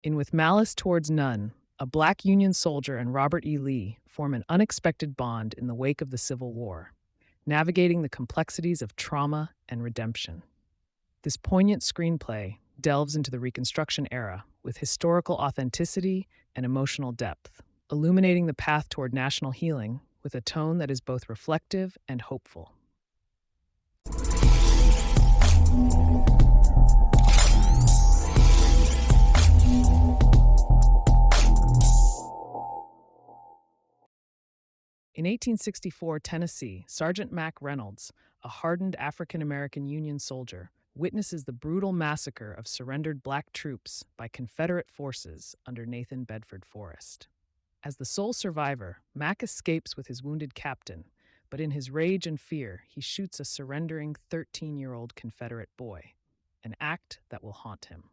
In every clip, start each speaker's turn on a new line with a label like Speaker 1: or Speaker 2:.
Speaker 1: In With Malice Towards None, a black Union soldier and Robert E. Lee form an unexpected bond in the wake of the Civil War, navigating the complexities of trauma and redemption. This poignant screenplay delves into the Reconstruction era with historical authenticity and emotional depth, illuminating the path toward national healing with a tone that is both reflective and hopeful. In 1864 Tennessee, Sergeant Mack Reynolds, a hardened African American Union soldier, witnesses the brutal massacre of surrendered black troops by Confederate forces under Nathan Bedford Forrest. As the sole survivor, Mack escapes with his wounded captain, but in his rage and fear, he shoots a surrendering 13-year-old Confederate boy, an act that will haunt him.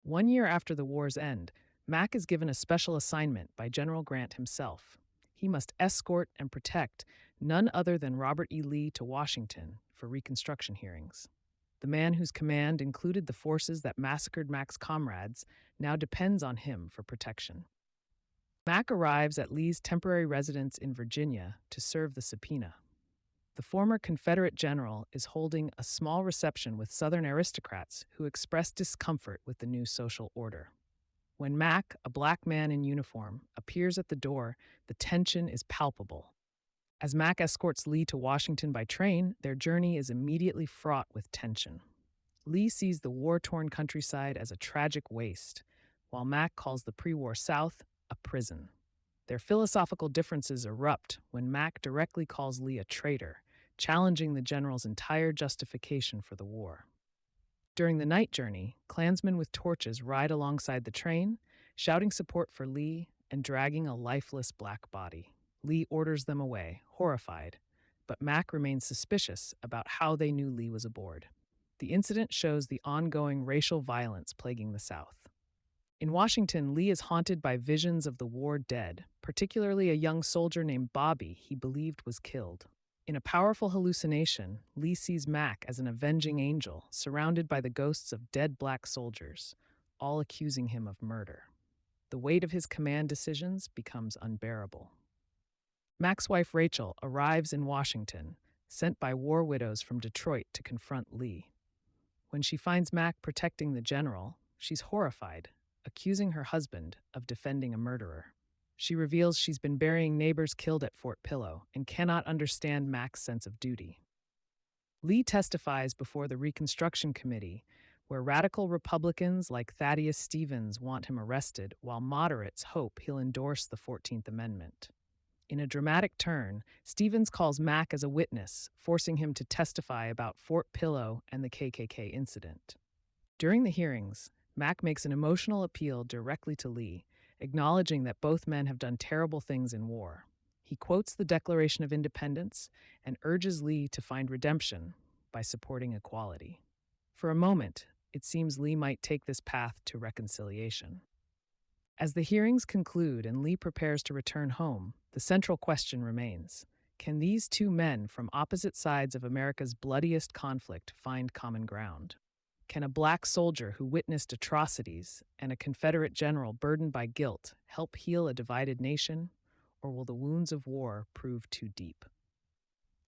Speaker 1: 1 year after the war's end, Mack is given a special assignment by General Grant himself. He must escort and protect none other than Robert E. Lee to Washington for Reconstruction hearings. The man whose command included the forces that massacred Mack's comrades now depends on him for protection. Mack arrives at Lee's temporary residence in Virginia to serve the subpoena. The former Confederate general is holding a small reception with Southern aristocrats who express discomfort with the new social order. When Mack, a black man in uniform, appears at the door, the tension is palpable. As Mack escorts Lee to Washington by train, their journey is immediately fraught with tension. Lee sees the war-torn countryside as a tragic waste, while Mack calls the pre-war South a prison. Their philosophical differences erupt when Mack directly calls Lee a traitor, challenging the general's entire justification for the war. During the night journey, Klansmen with torches ride alongside the train, shouting support for Lee and dragging a lifeless black body. Lee orders them away, horrified, but Mack remains suspicious about how they knew Lee was aboard. The incident shows the ongoing racial violence plaguing the South. In Washington, Lee is haunted by visions of the war dead, particularly a young soldier named Bobby he believed was killed. In a powerful hallucination, Lee sees Mack as an avenging angel surrounded by the ghosts of dead black soldiers, all accusing him of murder. The weight of his command decisions becomes unbearable. Mack's wife Rachel arrives in Washington, sent by war widows from Detroit to confront Lee. When she finds Mack protecting the general, she's horrified, accusing her husband of defending a murderer. She reveals she's been burying neighbors killed at Fort Pillow and cannot understand Mack's sense of duty. Lee testifies before the Reconstruction Committee, where radical Republicans like Thaddeus Stevens want him arrested, while moderates hope he'll endorse the 14th Amendment. In a dramatic turn, Stevens calls Mack as a witness, forcing him to testify about Fort Pillow and the KKK incident. During the hearings, Mack makes an emotional appeal directly to Lee, acknowledging that both men have done terrible things in war. He quotes the Declaration of Independence and urges Lee to find redemption by supporting equality. For a moment, it seems Lee might take this path to reconciliation. As the hearings conclude and Lee prepares to return home, the central question remains: can these two men from opposite sides of America's bloodiest conflict find common ground? Can a black soldier who witnessed atrocities and a Confederate general burdened by guilt help heal a divided nation, or will the wounds of war prove too deep?